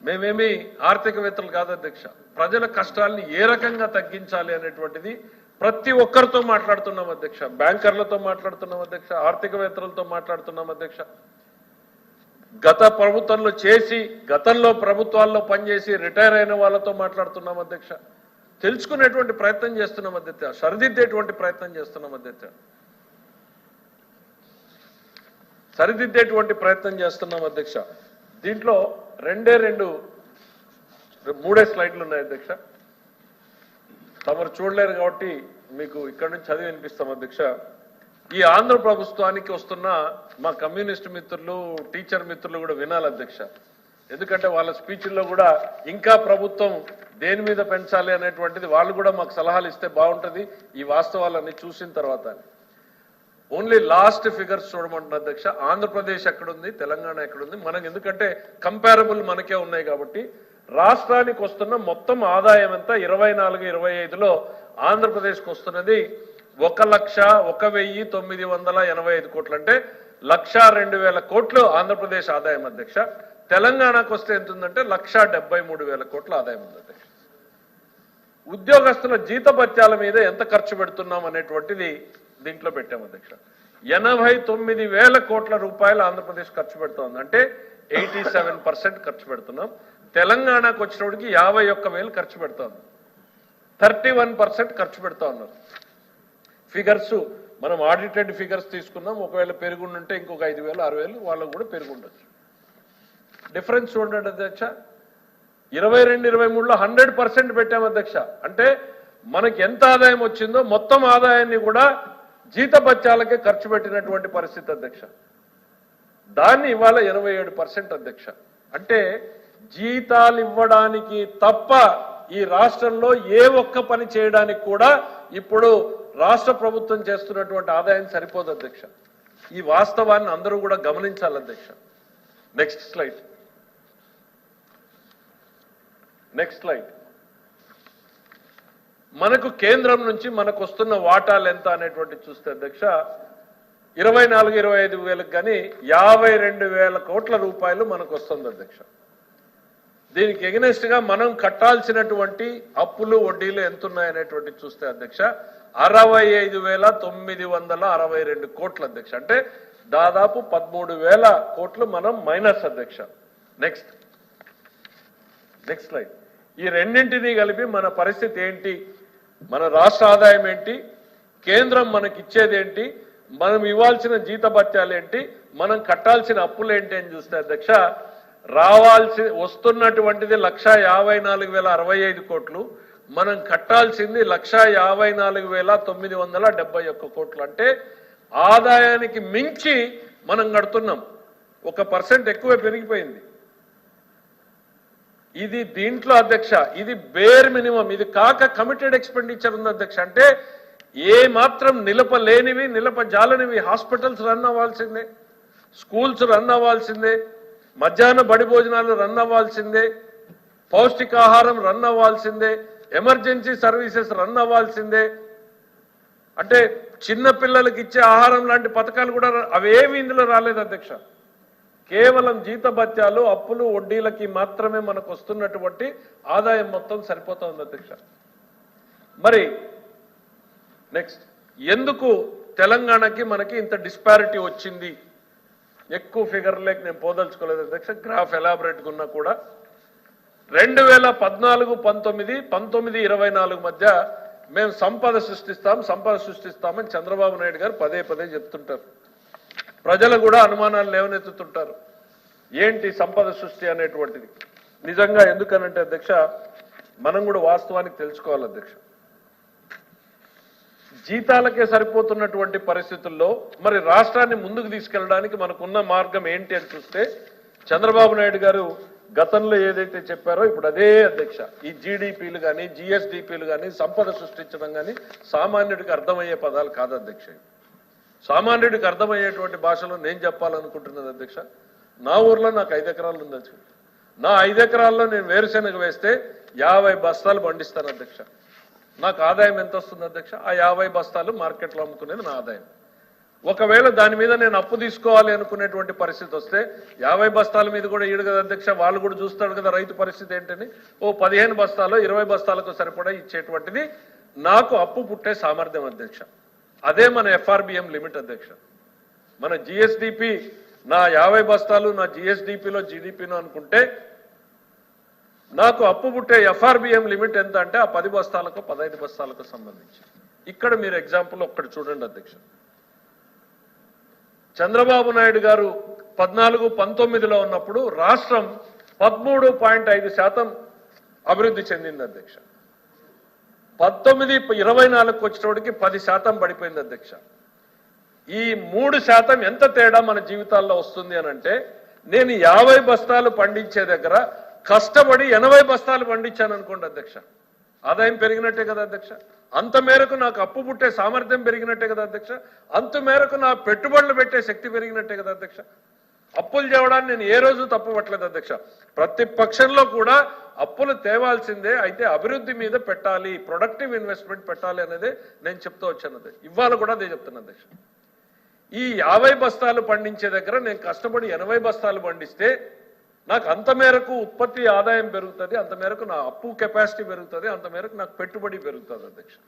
మేమేమి ఆర్థికవేత్తలు కాదు అధ్యక్ష. ప్రజల కష్టాలని ఏ రకంగా తగ్గించాలి అనేటువంటిది ప్రతి ఒక్కరితో మాట్లాడుతున్నాం అధ్యక్ష. బ్యాంకర్లతో మాట్లాడుతున్నాం అధ్యక్ష, ఆర్థికవేత్తలతో మాట్లాడుతున్నాం అధ్యక్ష. గత ప్రభుత్వంలో చేసి గతంలో ప్రభుత్వాల్లో పనిచేసి రిటైర్ అయిన వాళ్ళతో మాట్లాడుతున్నాం అధ్యక్ష. తెలుసుకునేటువంటి ప్రయత్నం చేస్తున్నాం అధ్యక్ష, సరిదిద్దేటువంటి ప్రయత్నం చేస్తున్నాం అధ్యక్ష, సరిదిద్దేటువంటి ప్రయత్నం చేస్తున్నాం అధ్యక్ష. దీంట్లో మూడే స్లైడ్లు ఉన్నాయి అధ్యక్ష. తమరు చూడలేరు కాబట్టి మీకు ఇక్కడ నుంచి చదివి వినిపిస్తాం అధ్యక్ష. ఈ ఆంధ్ర ప్రభుత్వానికి వస్తున్న మా కమ్యూనిస్ట్ మిత్రులు, టీచర్ మిత్రులు కూడా వినాలి అధ్యక్ష. ఎందుకంటే వాళ్ళ స్పీచ్ల్లో కూడా ఇంకా ప్రభుత్వం దేని మీద పెంచాలి అనేటువంటిది వాళ్ళు కూడా మాకు సలహాలు ఇస్తే బాగుంటుంది ఈ వాస్తవాలన్నీ చూసిన తర్వాత. ఓన్లీ లాస్ట్ ఫిగర్స్ చూడమంటున్నారు అధ్యక్ష. ఆంధ్రప్రదేశ్ ఎక్కడుంది, తెలంగాణ ఎక్కడుంది, మనకు ఎందుకంటే కంపారబుల్ మనకే ఉన్నాయి కాబట్టి రాష్ట్రానికి వస్తున్న మొత్తం ఆదాయం ఎంత 24-25లో ఆంధ్రప్రదేశ్కి వస్తున్నది 1,01,985 కోట్లు, అంటే 1,02,000 కోట్లు ఆంధ్రప్రదేశ్ ఆదాయం అధ్యక్ష. తెలంగాణకు వస్తే ఎంత ఉందంటే 1,73,000 కోట్ల ఆదాయం ఉంది అధ్యక్ష. ఉద్యోగస్తుల జీతభత్యాల మీద ఎంత ఖర్చు పెడుతున్నాం అనేటువంటిది దీంట్లో పెట్టాం అధ్యక్ష. 89,000 కోట్ల రూపాయలు ఆంధ్రప్రదేశ్ ఖర్చు పెడుతోంది, అంటే 87% ఖర్చు పెడుతున్నాం. తెలంగాణకు వచ్చినప్పటికి 51,000 ఖర్చు పెడుతోంది, 31% ఖర్చు పెడతా ఉన్నారు. ఫిగర్స్ మనం ఆడిటెడ్ ఫిగర్స్ తీసుకున్నాం. ఒకవేళ పెరుగుంటే ఇంకొక 5,000 6,000 వాళ్ళకు కూడా పెరుగుండొచ్చు. డిఫరెన్స్ చూడండి అధ్యక్ష. 22-23లో 100% పెట్టాం అధ్యక్ష. అంటే మనకి ఎంత ఆదాయం వచ్చిందో మొత్తం ఆదాయాన్ని కూడా జీతభత్యాలకే ఖర్చు పెట్టినటువంటి పరిస్థితి అధ్యక్ష. దాన్ని ఇవాళ 87% అధ్యక్ష. అంటే జీతాలు ఇవ్వడానికి తప్ప ఈ రాష్ట్రంలో ఏ ఒక్క పని చేయడానికి కూడా ఇప్పుడు రాష్ట్ర ప్రభుత్వం చేస్తున్నటువంటి ఆదాయం సరిపోదు అధ్యక్ష. ఈ వాస్తవాన్ని అందరూ కూడా గమనించాలి అధ్యక్ష. Next slide. మనకు కేంద్రం నుంచి మనకు వస్తున్న వాటాలు ఎంత అనేటువంటి చూస్తే అధ్యక్ష 24-25 వేలకు కానీ 52,000 కోట్ల రూపాయలు మనకు వస్తుంది అధ్యక్ష. దీనికి ఎగనెస్ట్ గా మనం కట్టాల్సినటువంటి అప్పులు వడ్డీలు ఎంత ఉన్నాయనేటువంటి చూస్తే అధ్యక్ష 65,962 కోట్లు అధ్యక్ష. అంటే దాదాపు 13,000 కోట్లు మనం మైనస్ అధ్యక్ష. Next slide. ఈ రెండింటినీ కలిపి మన పరిస్థితి ఏంటి, మన రాష్ట్ర ఆదాయం ఏంటి, కేంద్రం మనకి ఇచ్చేది ఏంటి, మనం ఇవ్వాల్సిన జీతభత్యాలు ఏంటి, మనం కట్టాల్సిన అప్పులు ఏంటి అని చూస్తే అధ్యక్ష వస్తున్నటువంటిది 1,54,065 కోట్లు, మనం కట్టాల్సింది 1,54,971 కోట్లు. అంటే ఆదాయానికి మించి మనం కడుతున్నాం, 1% ఎక్కువ పెరిగిపోయింది. ఇది దీంట్లో అధ్యక్ష ఇది బేర్ మినిమం. ఇది కాక కమిటెడ్ ఎక్స్పెండిచర్ ఉంది అధ్యక్ష. అంటే ఏ మాత్రం నిలపలేనివి, నిలపజాలనివి హాస్పిటల్స్ రన్ అవ్వాల్సిందే, స్కూల్స్ రన్ అవ్వాల్సిందే, మధ్యాహ్న బడి భోజనాలు రన్ అవ్వాల్సిందే, పౌష్టికాహారం రన్ అవ్వాల్సిందే, ఎమర్జెన్సీ సర్వీసెస్ రన్ అవ్వాల్సిందే. అంటే చిన్న పిల్లలకి ఇచ్చే ఆహారం లాంటి పథకాలు కూడా అవేమి ఇందులో రాలేదు అధ్యక్ష. కేవలం జీతభత్యాలు, అప్పులు, వడ్డీలకి మాత్రమే మనకు వస్తున్నటువంటి ఆదాయం మొత్తం సరిపోతుంది అధ్యక్ష. మరి నెక్స్ట్, ఎందుకు తెలంగాణకి మనకి ఇంత డిస్పారిటీ వచ్చింది? ఎక్కువ ఫిగర్లేకి నేను పోదలుచుకోలేదు అధ్యక్ష, గ్రాఫ్ ఎలాబరేట్గా ఉన్నా కూడా 2014-19, 19-24 మధ్య మేము సంపద సృష్టిస్తామని చంద్రబాబు నాయుడు గారు పదే చెప్తుంటారు. ప్రజలు కూడా అనుమానాలు లేవనెత్తుతుంటారు, ఏంటి సంపద సృష్టి అనేటువంటిది. నిజంగా ఎందుకనంటే అధ్యక్ష మనం కూడా వాస్తవానికి తెలుసుకోవాలి అధ్యక్ష. జీతాలకే సరిపోతున్నటువంటి పరిస్థితుల్లో మరి రాష్ట్రాన్ని ముందుకు తీసుకెళ్ళడానికి మనకున్న మార్గం ఏంటి అని చూస్తే చంద్రబాబు నాయుడు గారు గతంలో ఏదైతే చెప్పారో ఇప్పుడు అదే అధ్యక్ష. ఈ జీడీపీలు కానీ, జిఎస్డిపిలు కానీ, సంపద సృష్టించడం కానీ సామాన్యుడికి అర్థమయ్యే పదాలు కాదు అధ్యక్ష. సామాన్యుడికి అర్థమయ్యేటువంటి భాషలో నేను చెప్పాలనుకుంటున్నది అధ్యక్ష, నా ఊర్లో నాకు 5 ఎకరాలు ఉంది అధ్యక్ష. నా 5 ఎకరాల్లో నేను వేరుశెనగ వేస్తే 50 బస్తాలు పండిస్తాను అధ్యక్ష. నాకు ఆదాయం ఎంత వస్తుంది అధ్యక్ష? ఆ 50 బస్తాలు మార్కెట్లో అమ్ముకునేది నా ఆదాయం. ఒకవేళ దాని మీద నేను అప్పు తీసుకోవాలి అనుకునేటువంటి పరిస్థితి వస్తే 50 బస్తాల మీద కూడా ఈడు కదా అధ్యక్ష, వాళ్ళు కూడా చూస్తాడు కదా రైతు పరిస్థితి ఏంటని, ఓ 15 బస్తాలు 20 బస్తాలకు సరిపడా ఇచ్చేటువంటిది నాకు అప్పు పుట్టే సామర్థ్యం అధ్యక్ష. అదే మన ఎఫ్ఆర్బిఎం లిమిట్ అధ్యక్ష. మన జిఎస్డిపి నా 50 బస్తాలు నా జిఎస్డిపిలో జీడిపిలో అనుకుంటే నాకు అప్పు పుట్టే ఎఫ్ఆర్బిఎం లిమిట్ ఎంత అంటే ఆ 10 బస్తాలకు 15 బస్తాలకు సంబంధించి. ఇక్కడ మీరు ఎగ్జాంపుల్ ఒక్కటి చూడండి అధ్యక్ష. చంద్రబాబు నాయుడు గారు 14-19లో ఉన్నప్పుడు రాష్ట్రం 13.5% అభివృద్ధి చెందింది అధ్యక్ష. 19-24కు వచ్చేటోడికి 10% పడిపోయింది అధ్యక్ష. ఈ 3% ఎంత తేడా మన జీవితాల్లో వస్తుంది అని అంటే, నేను 50 బస్తాలు పండించే దగ్గర కష్టపడి 80 బస్తాలు పండించాను అనుకోండి అధ్యక్ష, ఆదాయం పెరిగినట్టే కదా అధ్యక్ష. అంత మేరకు నాకు అప్పు పుట్టే సామర్థ్యం పెరిగినట్టే కదా అధ్యక్ష. అంత మేరకు నా పెట్టుబడులు పెట్టే శక్తి పెరిగినట్టే కదా అధ్యక్ష. అప్పులు చేయడాన్ని నేను ఏ రోజు తప్పు పట్టలేదు అధ్యక్ష. ప్రతి పక్షంలో కూడా అప్పులు తేవాల్సిందే, అయితే అభివృద్ధి మీద పెట్టాలి, ప్రొడక్టివ్ ఇన్వెస్ట్మెంట్ పెట్టాలి అనేది నేను చెప్తూ వచ్చాను. ఇవాళ కూడా అదే చెప్తున్నా అధ్యక్ష. ఈ 50 బస్తాలు పండించే దగ్గర నేను కష్టపడి 80 బస్తాలు పండిస్తే నాకు అంత మేరకు ఉత్పత్తి ఆదాయం పెరుగుతుంది, అంత మేరకు నా అప్పు కెపాసిటీ పెరుగుతుంది, అంత మేరకు నాకు పెట్టుబడి పెరుగుతుంది అధ్యక్ష.